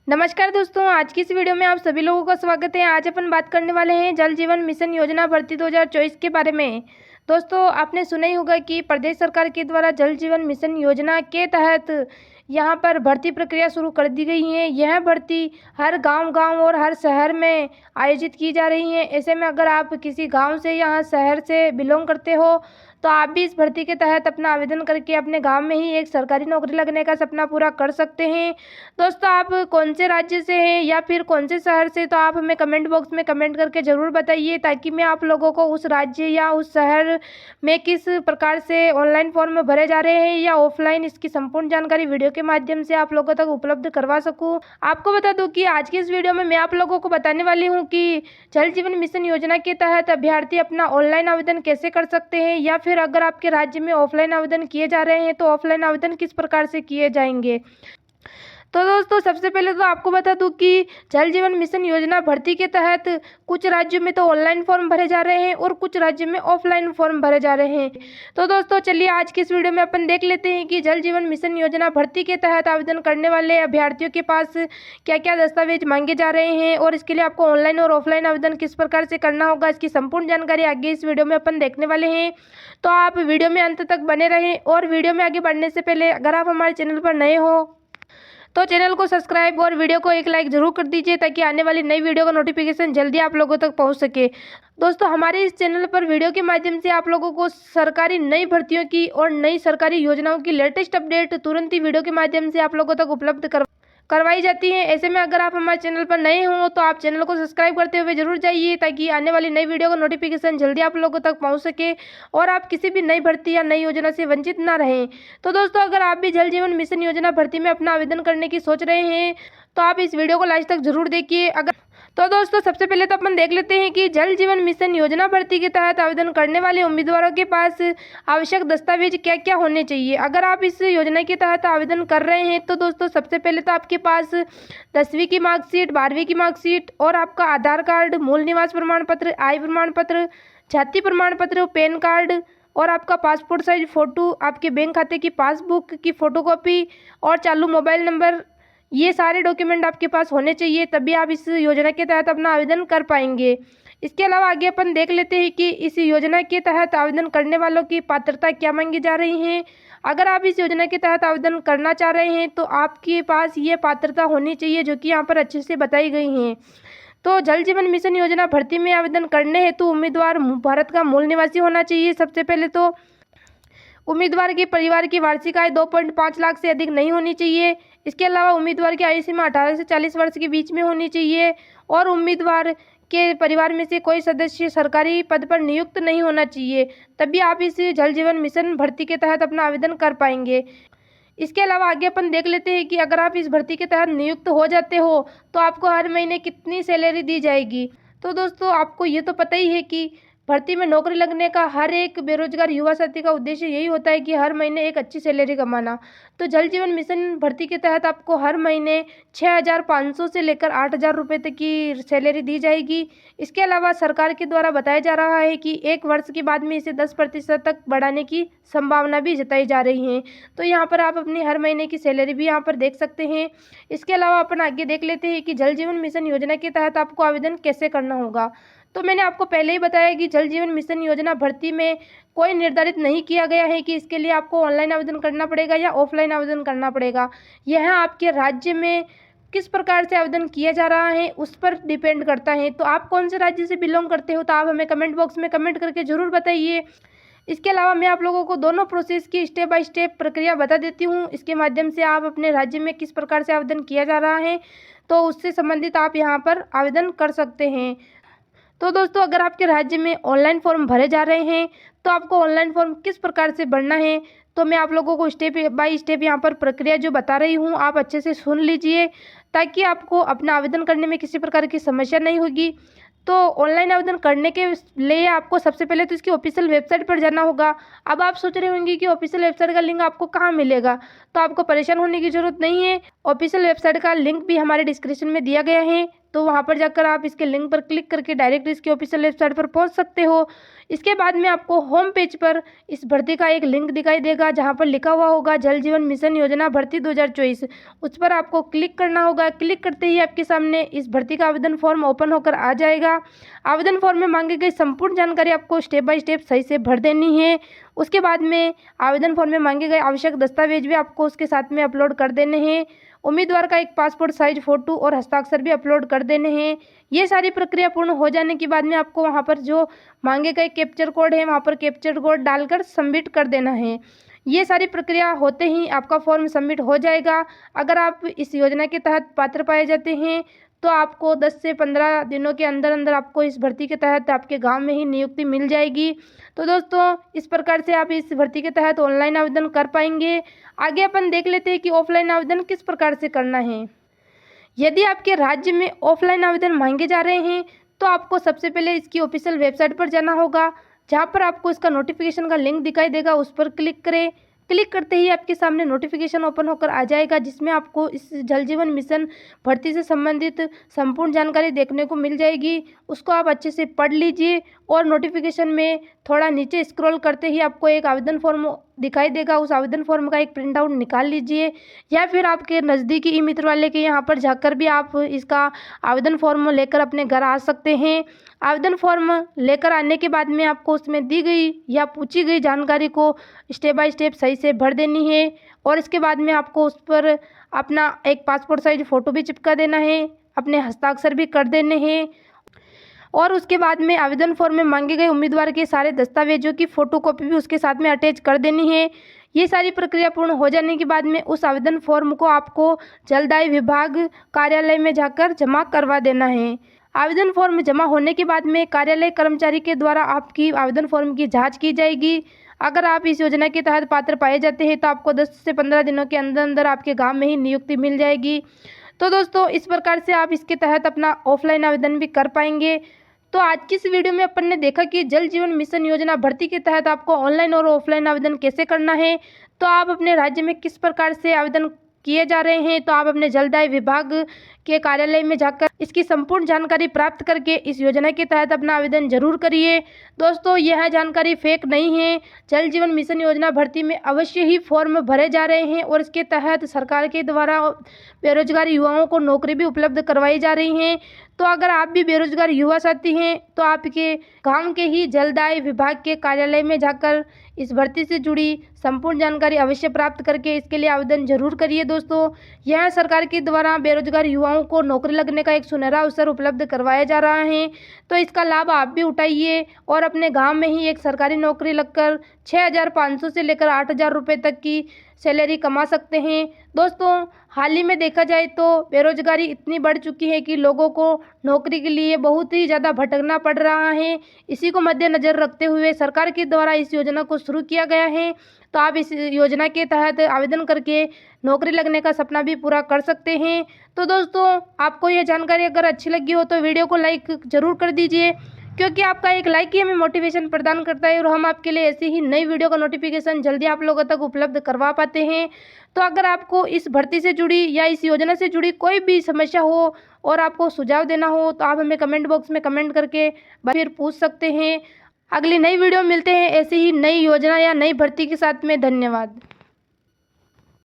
नमस्कार दोस्तों, आज की इस वीडियो में आप सभी लोगों का स्वागत है। आज अपन बात करने वाले हैं जल जीवन मिशन योजना भर्ती 2024 के बारे में। दोस्तों, आपने सुना ही होगा कि प्रदेश सरकार के द्वारा जल जीवन मिशन योजना के तहत यहाँ पर भर्ती प्रक्रिया शुरू कर दी गई है। यह भर्ती हर गांव और हर शहर में आयोजित की जा रही है। ऐसे में अगर आप किसी गाँव से या शहर से बिलोंग करते हो तो आप भी इस भर्ती के तहत अपना आवेदन करके अपने गांव में ही एक सरकारी नौकरी लगने का सपना पूरा कर सकते हैं। दोस्तों, आप कौन से राज्य से हैं या फिर कौन से शहर से, तो आप हमें कमेंट बॉक्स में कमेंट करके ज़रूर बताइए, ताकि मैं आप लोगों को उस राज्य या उस शहर में किस प्रकार से ऑनलाइन फॉर्म भरे जा रहे हैं या ऑफलाइन, इसकी संपूर्ण जानकारी वीडियो के माध्यम से आप लोगों तक उपलब्ध करवा सकूँ। आपको बता दूँ कि आज की इस वीडियो में मैं आप लोगों को बताने वाली हूँ कि जल जीवन मिशन योजना के तहत अभ्यर्थी अपना ऑनलाइन आवेदन कैसे कर सकते हैं, या फिर अगर आपके राज्य में ऑफलाइन आवेदन किए जा रहे हैं तो ऑफलाइन आवेदन किस प्रकार से किए जाएंगे। तो दोस्तों, सबसे पहले तो आपको बता दूं कि जल जीवन मिशन योजना भर्ती के तहत कुछ राज्यों में तो ऑनलाइन फॉर्म भरे जा रहे हैं और कुछ राज्यों में ऑफलाइन फॉर्म भरे जा रहे हैं। तो दोस्तों, चलिए आज की इस वीडियो में अपन देख लेते हैं कि जल जीवन मिशन योजना भर्ती के तहत आवेदन करने वाले अभ्यर्थियों के पास क्या क्या दस्तावेज मांगे जा रहे हैं और इसके लिए आपको ऑनलाइन और ऑफलाइन आवेदन किस प्रकार से करना होगा, इसकी संपूर्ण जानकारी आगे इस वीडियो में अपन देखने वाले हैं। तो आप वीडियो में अंत तक बने रहें। और वीडियो में आगे बढ़ने से पहले अगर आप हमारे चैनल पर नए हो तो चैनल को सब्सक्राइब और वीडियो को एक लाइक जरूर कर दीजिए, ताकि आने वाली नई वीडियो का नोटिफिकेशन जल्दी आप लोगों तक पहुंच सके। दोस्तों, हमारे इस चैनल पर वीडियो के माध्यम से आप लोगों को सरकारी नई भर्तियों की और नई सरकारी योजनाओं की लेटेस्ट अपडेट तुरंत ही वीडियो के माध्यम से आप लोगों तक उपलब्ध करवाई जाती है। ऐसे में अगर आप हमारे चैनल पर नए हों तो आप चैनल को सब्सक्राइब करते हुए जरूर जाइए, ताकि आने वाली नई वीडियो का नोटिफिकेशन जल्दी आप लोगों तक पहुंच सके और आप किसी भी नई भर्ती या नई योजना से वंचित ना रहें। तो दोस्तों, अगर आप भी जल जीवन मिशन योजना भर्ती में अपना आवेदन करने की सोच रहे हैं तो आप इस वीडियो को लास्ट तक जरूर देखिए। तो दोस्तों, सबसे पहले तो अपन देख लेते हैं कि जल जीवन मिशन योजना भर्ती के तहत आवेदन करने वाले उम्मीदवारों के पास आवश्यक दस्तावेज क्या क्या होने चाहिए। अगर आप इस योजना के तहत आवेदन कर रहे हैं तो दोस्तों, सबसे पहले तो आपके पास 10वीं की मार्कशीट, 12वीं की मार्कशीट और आपका आधार कार्ड, मूल निवास प्रमाण पत्र, आय प्रमाण पत्र, जाति प्रमाण पत्र, पैन कार्ड और आपका पासपोर्ट साइज फोटो, आपके बैंक खाते की पासबुक की फोटोकॉपी और चालू मोबाइल नंबर, ये सारे डॉक्यूमेंट आपके पास होने चाहिए, तभी आप इस योजना के तहत अपना आवेदन कर पाएंगे। इसके अलावा आगे अपन देख लेते हैं कि इस योजना के तहत आवेदन करने वालों की पात्रता क्या मांगी जा रही है। अगर आप इस योजना के तहत आवेदन करना चाह रहे हैं तो आपके पास ये पात्रता होनी चाहिए, जो कि यहाँ पर अच्छे से बताई गई हैं। तो जल जीवन मिशन योजना भर्ती में आवेदन करने हेतु उम्मीदवार भारत का मूल निवासी होना चाहिए। सबसे पहले तो उम्मीदवार के परिवार की वार्षिक आय 2.5 लाख से अधिक नहीं होनी चाहिए। इसके अलावा उम्मीदवार की आयु सीमा 18 से 40 वर्ष के बीच में होनी चाहिए और उम्मीदवार के परिवार में से कोई सदस्य सरकारी पद पर नियुक्त नहीं होना चाहिए, तभी आप इस जल जीवन मिशन भर्ती के तहत अपना आवेदन कर पाएंगे। इसके अलावा आगे अपन देख लेते हैं कि अगर आप इस भर्ती के तहत नियुक्त हो जाते हो तो आपको हर महीने कितनी सैलरी दी जाएगी। तो दोस्तों, आपको ये तो पता ही है कि भर्ती में नौकरी लगने का हर एक बेरोजगार युवा साथी का उद्देश्य यही होता है कि हर महीने एक अच्छी सैलरी कमाना। तो जल जीवन मिशन भर्ती के तहत आपको हर महीने 6,500 से लेकर 8,000 रुपये तक की सैलरी दी जाएगी। इसके अलावा सरकार के द्वारा बताया जा रहा है कि 1 वर्ष के बाद में इसे 10% तक बढ़ाने की संभावना भी जताई जा रही है। तो यहाँ पर आप अपनी हर महीने की सैलरी भी यहाँ पर देख सकते हैं। इसके अलावा अपन आगे देख लेते हैं कि जल जीवन मिशन योजना के तहत आपको आवेदन कैसे करना होगा। तो मैंने आपको पहले ही बताया कि जल जीवन मिशन योजना भर्ती में कोई निर्धारित नहीं किया गया है कि इसके लिए आपको ऑनलाइन आवेदन करना पड़ेगा या ऑफलाइन आवेदन करना पड़ेगा। यह आपके राज्य में किस प्रकार से आवेदन किया जा रहा है उस पर डिपेंड करता है। तो आप कौन से राज्य से बिलोंग करते हो तो आप हमें कमेंट बॉक्स में कमेंट करके ज़रूर बताइए। इसके अलावा मैं आप लोगों को दोनों प्रोसेस की स्टेप बाय स्टेप प्रक्रिया बता देती हूँ। इसके माध्यम से आप अपने राज्य में किस प्रकार से आवेदन किया जा रहा है तो उससे संबंधित आप यहाँ पर आवेदन कर सकते हैं। तो दोस्तों, अगर आपके राज्य में ऑनलाइन फॉर्म भरे जा रहे हैं तो आपको ऑनलाइन फॉर्म किस प्रकार से भरना है तो मैं आप लोगों को स्टेप बाय स्टेप यहाँ पर प्रक्रिया जो बता रही हूँ आप अच्छे से सुन लीजिए, ताकि आपको अपना आवेदन करने में किसी प्रकार की समस्या नहीं होगी। तो ऑनलाइन आवेदन करने के लिए आपको सबसे पहले तो इसकी ऑफिशियल वेबसाइट पर जाना होगा। अब आप सोच रहे होंगे कि ऑफिशियल वेबसाइट का लिंक आपको कहाँ मिलेगा, तो आपको परेशान होने की ज़रूरत नहीं है। ऑफिशियल वेबसाइट का लिंक भी हमारे डिस्क्रिप्शन में दिया गया है, तो वहाँ पर जाकर आप इसके लिंक पर क्लिक करके डायरेक्ट इसकी ऑफिशियल वेबसाइट पर पहुँच सकते हो। इसके बाद में आपको होम पेज पर इस भर्ती का एक लिंक दिखाई देगा, जहाँ पर लिखा हुआ होगा जल जीवन मिशन योजना भर्ती 2024। उस पर आपको क्लिक करना होगा। क्लिक करते ही आपके सामने इस भर्ती का आवेदन फॉर्म ओपन होकर आ जाएगा। आवेदन फॉर्म में मांगी गई संपूर्ण जानकारी आपको स्टेप बाय स्टेप सही से भर देनी है। उसके बाद में आवेदन फॉर्म में मांगे गए आवश्यक दस्तावेज भी आपको उसके साथ में अपलोड कर देने हैं। उम्मीदवार का एक पासपोर्ट साइज फ़ोटो और हस्ताक्षर भी अपलोड कर देने हैं। ये सारी प्रक्रिया पूर्ण हो जाने के बाद में आपको वहाँ पर जो मांगे गए कैप्चर कोड है, वहाँ पर कैप्चर कोड डालकर सबमिट कर देना है। ये सारी प्रक्रिया होते ही आपका फॉर्म सबमिट हो जाएगा। अगर आप इस योजना के तहत पात्र पाए जाते हैं तो आपको 10 से 15 दिनों के अंदर अंदर आपको इस भर्ती के तहत आपके गांव में ही नियुक्ति मिल जाएगी। तो दोस्तों, इस प्रकार से आप इस भर्ती के तहत ऑनलाइन आवेदन कर पाएंगे। आगे अपन देख लेते हैं कि ऑफलाइन आवेदन किस प्रकार से करना है। यदि आपके राज्य में ऑफलाइन आवेदन मांगे जा रहे हैं तो आपको सबसे पहले इसकी ऑफिशियल वेबसाइट पर जाना होगा, जहाँ पर आपको इसका नोटिफिकेशन का लिंक दिखाई देगा, उस पर क्लिक करें। क्लिक करते ही आपके सामने नोटिफिकेशन ओपन होकर आ जाएगा, जिसमें आपको इस जल जीवन मिशन भर्ती से संबंधित संपूर्ण जानकारी देखने को मिल जाएगी। उसको आप अच्छे से पढ़ लीजिए और नोटिफिकेशन में थोड़ा नीचे स्क्रॉल करते ही आपको एक आवेदन फॉर्म दिखाई देगा। उस आवेदन फॉर्म का एक प्रिंट आउट निकाल लीजिए, या फिर आपके नज़दीकी ई मित्र वाले के यहाँ पर जाकर भी आप इसका आवेदन फॉर्म लेकर अपने घर आ सकते हैं। आवेदन फॉर्म लेकर आने के बाद में आपको उसमें दी गई या पूछी गई जानकारी को स्टेप बाय स्टेप सही से भर देनी है, और इसके बाद में आपको उस पर अपना एक पासपोर्ट साइज फ़ोटो भी चिपका देना है, अपने हस्ताक्षर भी कर देने हैं, और उसके बाद में आवेदन फॉर्म में मांगे गए उम्मीदवार के सारे दस्तावेजों की फ़ोटोकॉपी भी उसके साथ में अटैच कर देनी है। ये सारी प्रक्रिया पूर्ण हो जाने के बाद में उस आवेदन फॉर्म को आपको जलदाय विभाग कार्यालय में जाकर जमा करवा देना है। आवेदन फॉर्म जमा होने के बाद में कार्यालय कर्मचारी के द्वारा आपकी आवेदन फॉर्म की जांच की जाएगी। अगर आप इस योजना के तहत पात्र पाए जाते हैं तो आपको 10 से 15 दिनों के अंदर अंदर आपके गांव में ही नियुक्ति मिल जाएगी। तो दोस्तों, इस प्रकार से आप इसके तहत अपना ऑफलाइन आवेदन भी कर पाएंगे। तो आज की इस वीडियो में अपन ने देखा कि जल जीवन मिशन योजना भर्ती के तहत आपको ऑनलाइन और ऑफलाइन आवेदन कैसे करना है। तो आप अपने राज्य में किस प्रकार से आवेदन किए जा रहे हैं, तो आप अपने जलदाय विभाग के कार्यालय में जाकर इसकी संपूर्ण जानकारी प्राप्त करके इस योजना के तहत अपना आवेदन जरूर करिए। दोस्तों, यह जानकारी फेक नहीं है। जल जीवन मिशन योजना भर्ती में अवश्य ही फॉर्म भरे जा रहे हैं और इसके तहत सरकार के द्वारा बेरोजगार युवाओं को नौकरी भी उपलब्ध करवाई जा रही हैं। तो अगर आप भी बेरोजगार युवा साथी हैं तो आपके गांव के ही जलदाय विभाग के कार्यालय में जाकर इस भर्ती से जुड़ी संपूर्ण जानकारी अवश्य प्राप्त करके इसके लिए आवेदन जरूर करिए। दोस्तों, यह सरकार के द्वारा बेरोजगार युवाओं को नौकरी लगने का एक सुनहरा अवसर उपलब्ध करवाया जा रहा है। तो इसका लाभ आप भी उठाइए और अपने गांव में ही एक सरकारी नौकरी लगकर 6,500 से लेकर 8,000 रुपये तक की सैलरी कमा सकते हैं। दोस्तों, हाल ही में देखा जाए तो बेरोजगारी इतनी बढ़ चुकी है कि लोगों को नौकरी के लिए बहुत ही ज़्यादा भटकना पड़ रहा है। इसी को मद्देनज़र रखते हुए सरकार के द्वारा इस योजना को शुरू किया गया है। तो आप इस योजना के तहत आवेदन करके नौकरी लगने का सपना भी पूरा कर सकते हैं। तो दोस्तों, आपको यह जानकारी अगर अच्छी लगी हो तो वीडियो को लाइक ज़रूर कर दीजिए, क्योंकि आपका एक लाइक ही हमें मोटिवेशन प्रदान करता है और हम आपके लिए ऐसी ही नई वीडियो का नोटिफिकेशन जल्दी आप लोगों तक उपलब्ध करवा पाते हैं। तो अगर आपको इस भर्ती से जुड़ी या इस योजना से जुड़ी कोई भी समस्या हो और आपको सुझाव देना हो तो आप हमें कमेंट बॉक्स में कमेंट करके फिर पूछ सकते हैं। अगली नई वीडियो में मिलते हैं ऐसी ही नई योजना या नई भर्ती के साथ में। धन्यवाद।